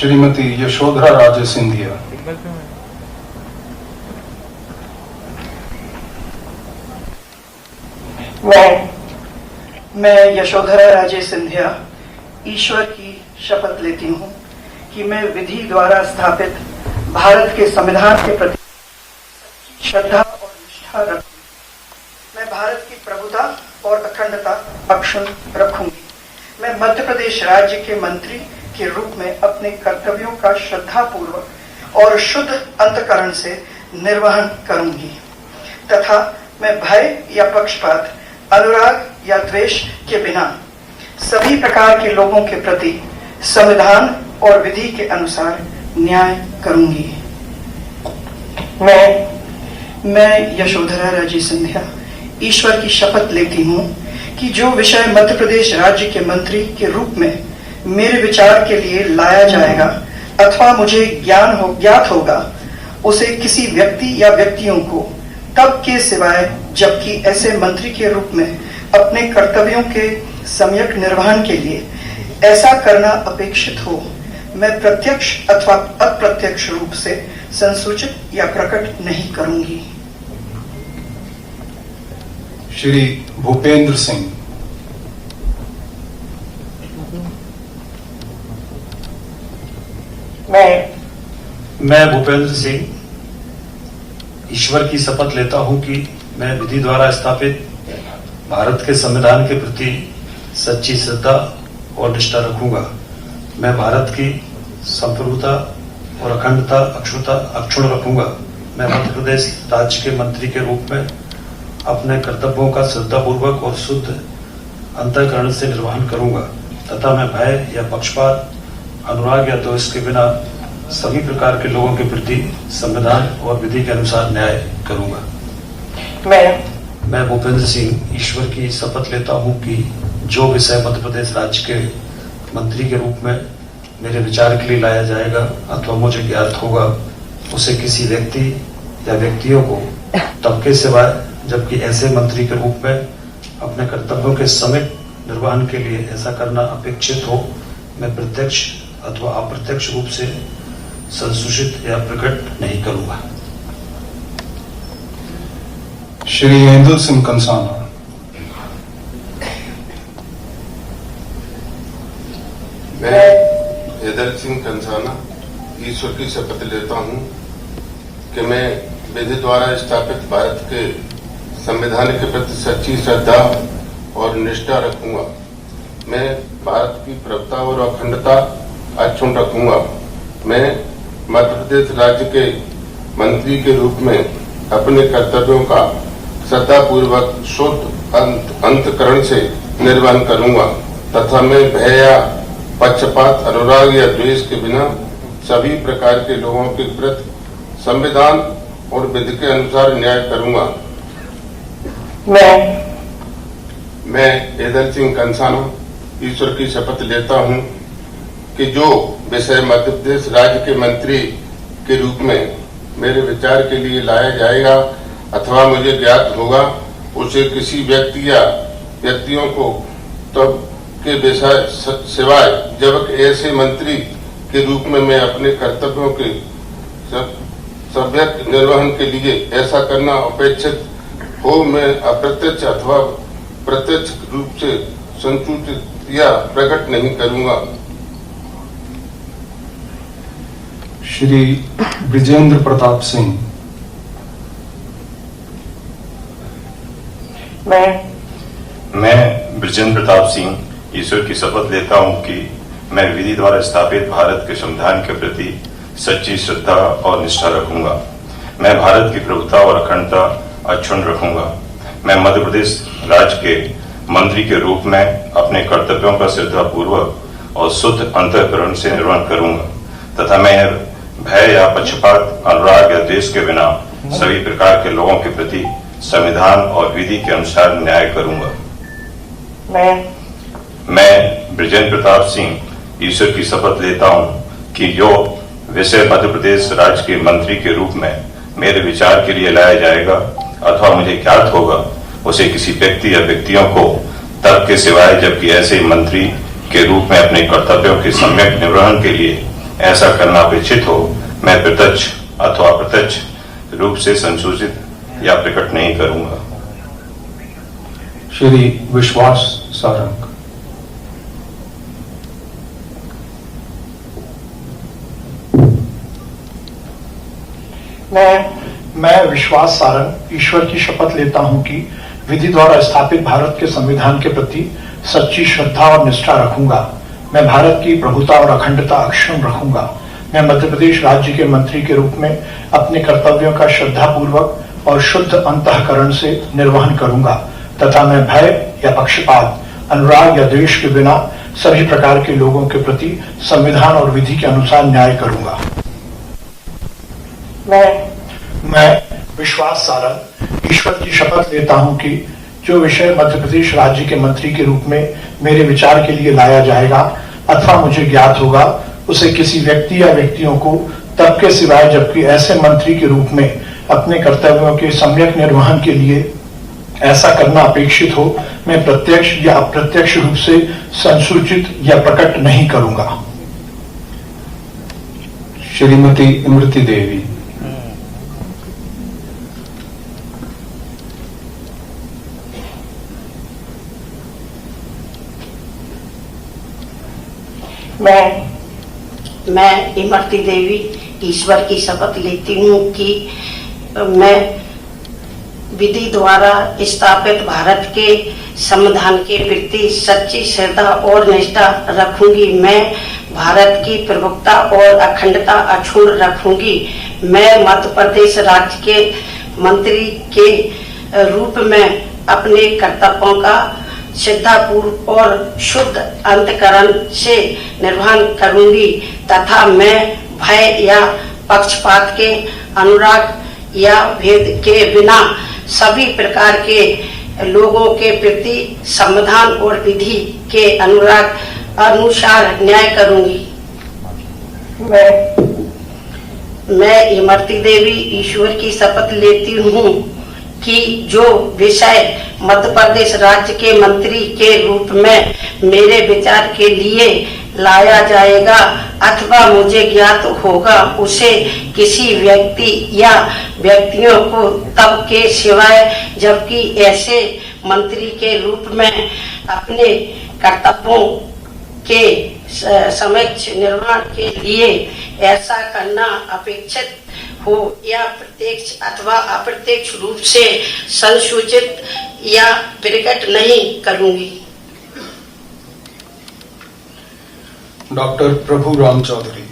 श्रीमती यशोधरा राजे सिंधिया। मैं यशोधरा राजे सिंधिया ईश्वर की शपथ लेती हूँ कि मैं विधि द्वारा स्थापित भारत के संविधान के प्रति श्रद्धा और निष्ठा रखूंगी। मैं भारत की प्रभुता और अखंडता अक्षुण्ण रखूंगी। मैं मध्य प्रदेश राज्य के मंत्री के रूप में अपने कर्तव्यों का श्रद्धापूर्वक और शुद्ध अंतःकरण से निर्वहन करूंगी तथा मैं भय या पक्षपात, अनुराग या द्वेष के बिना सभी प्रकार के लोगों के प्रति संविधान और विधि के अनुसार न्याय करूंगी। मैं यशोधरा राजे सिंधिया ईश्वर की शपथ लेती हूँ कि जो विषय मध्य प्रदेश राज्य के मंत्री के रूप में मेरे विचार के लिए लाया जाएगा अथवा मुझे ज्ञात होगा, उसे किसी व्यक्ति या व्यक्तियों को तब के सिवाय जबकि ऐसे मंत्री के रूप में अपने कर्तव्यों के सम्यक निर्वहन के लिए ऐसा करना अपेक्षित हो, मैं प्रत्यक्ष अथवा अप्रत्यक्ष रूप से संसूचित या प्रकट नहीं करूंगी। श्री भूपेंद्र सिंह। मैं भूपेंद्र सिंह ईश्वर की शपथ लेता हूं कि मैं विधि द्वारा स्थापित भारत के संविधान के प्रति सच्ची श्रद्धा और निष्ठा रखूंगा। मैं भारत की संप्रभुता और अखंडता अक्षुण्ण रखूंगा। मैं मध्य प्रदेश राज्य के मंत्री के रूप में अपने कर्तव्यों का श्रद्धापूर्वक और शुद्ध अंतःकरण से निर्वहन करूंगा तथा मैं भय या पक्षपात, अनुराग या द्वेष के बिना सभी प्रकार के लोगों के प्रति संविधान और विधि के अनुसार न्याय करूंगा। मैं भूपेंद्र सिंह ईश्वर की शपथ लेता हूं कि जो विषय मध्य प्रदेश राज्य के मंत्री के रूप में मेरे विचार के लिए लाया जाएगा अथवा मुझे ज्ञात होगा, उसे किसी व्यक्ति या व्यक्तियों को तब के सिवाय जबकि ऐसे मंत्री के रूप में अपने कर्तव्यों के समेत निर्वहन के लिए ऐसा करना अपेक्षित हो, मैं प्रत्यक्ष अथवा अप्रत्यक्ष रूप से संसूचित या प्रकट नहीं करूंगा। श्री इंदुल सिंह कंसाना। मैं इंदुल सिंह कंसाना ईश्वर की शपथ लेता हूं कि मैं विधि द्वारा स्थापित भारत के संविधान के प्रति सच्ची श्रद्धा और निष्ठा रखूंगा। मैं भारत की प्रभुता और अखंडता अक्षुण्ण रखूंगा। मैं मध्य प्रदेश राज्य के मंत्री के रूप में अपने कर्तव्यों का श्रद्धापूर्वक शुद्ध अंतःकरण से निर्वहन करूंगा तथा मैं भय या पक्षपात, अनुराग या द्वेष के बिना सभी प्रकार के लोगों के प्रति संविधान और विधि के अनुसार न्याय करूंगा। मैं इंदुल सिंह कंसाना ईश्वर की शपथ लेता हूं कि जो विषय मध्य प्रदेश राज्य के मंत्री के रूप में मेरे विचार के लिए लाया जाएगा अथवा मुझे ज्ञात होगा, उसे किसी व्यक्ति या व्यक्तियों को तब के विषय सिवाय जब ऐसे मंत्री के रूप में मैं अपने कर्तव्यों के सम्यक निर्वहन के लिए ऐसा करना अपेक्षित हो, मैं अप्रत्यक्ष अथवा प्रत्यक्ष रूप से संसूचित या प्रकट नहीं करूंगा। श्री ब्रिजेंद्र प्रताप सिंह। मैं ब्रिजेंद्र प्रताप सिंह ईश्वर की शपथ लेता हूं कि मैं विधि द्वारा स्थापित भारत के संविधान के प्रति सच्ची श्रद्धा और निष्ठा रखूंगा। मैं भारत की प्रभुता और अखंडता अक्षुण्ण रखूंगा। मैं मध्य प्रदेश राज्य के मंत्री के रूप में अपने कर्तव्यों का श्रद्धापूर्वक और शुद्ध अंतःकरण से निर्वहन करूंगा तथा मैं भय या पक्षपात, अनुराग या द्वेष के बिना सभी प्रकार के लोगों के प्रति संविधान और विधि के अनुसार न्याय करूंगा। मैं ब्रिजेंद्र प्रताप सिंह ईश्वर की शपथ लेता हूं कि जो विषय मध्य प्रदेश राज्य के मंत्री के रूप में मेरे विचार के लिए लाया जाएगा अथवा मुझे ज्ञात होगा, उसे किसी व्यक्ति या व्यक्तियों को तब के सिवाय जबकि ऐसे मंत्री के रूप में अपने कर्तव्यों के सम्यक निर्वहन के लिए ऐसा करना अपेक्षित हो मैं प्रत्यक्ष अथवा अप्रत्यक्ष रूप से संसूचित या प्रकट नहीं करूंगा। श्री विश्वास सारंग। मैं विश्वास सारंग ईश्वर की शपथ लेता हूं कि विधि द्वारा स्थापित भारत के संविधान के प्रति सच्ची श्रद्धा और निष्ठा रखूंगा। मैं भारत की प्रभुता और अखंडता अक्षुण्ण रखूंगा। मैं मध्य प्रदेश राज्य के मंत्री के रूप में अपने कर्तव्यों का श्रद्धापूर्वक और शुद्ध अंतःकरण से निर्वहन करूंगा तथा मैं भय या पक्षपात, अनुराग या द्वेष के बिना सभी प्रकार के लोगों के प्रति संविधान और विधि के अनुसार न्याय करूंगा। मैं विश्वास सारंग ईश्वर की शपथ लेता हूं कि जो विषय मध्य प्रदेश राज्य के मंत्री के रूप में मेरे विचार के लिए लाया जाएगा अथवा मुझे ज्ञात होगा उसे किसी व्यक्ति या व्यक्तियों को तब के सिवाय जबकि ऐसे मंत्री के रूप में अपने कर्तव्यों के सम्यक निर्वहन के लिए ऐसा करना अपेक्षित हो मैं प्रत्यक्ष या अप्रत्यक्ष रूप से संसूचित या प्रकट नहीं करूंगा। श्रीमती इमृति देवी। मैं इमरती देवी ईश्वर की शपथ लेती हूँ कि मैं विधि द्वारा स्थापित भारत के संविधान के प्रति सच्ची श्रद्धा और निष्ठा रखूंगी। मैं भारत की प्रभुता और अखंडता अक्षुण्ण रखूंगी। मैं मध्य प्रदेश राज्य के मंत्री के रूप में अपने कर्तव्यों का श्रद्धापूर्वक और शुद्ध अंतःकरण से निर्वहन करूंगी तथा मैं भय या पक्षपात के, अनुराग या भेद के बिना सभी प्रकार के लोगों के प्रति संविधान और विधि के अनुसार न्याय करूंगी। मैं इमरती देवी ईश्वर की शपथ लेती हूँ कि जो विषय मध्य प्रदेश राज्य के मंत्री के रूप में मेरे विचार के लिए लाया जाएगा अथवा मुझे ज्ञात होगा उसे किसी व्यक्ति या व्यक्तियों को तब के सिवाय जबकि ऐसे मंत्री के रूप में अपने कर्तव्यों के समक्ष निर्वहन के लिए ऐसा करना अपेक्षित हो या प्रत्यक्ष अथवा अप्रत्यक्ष रूप से संसूचित या प्रकट नहीं करूंगी। डॉक्टर प्रभु राम चौधरी।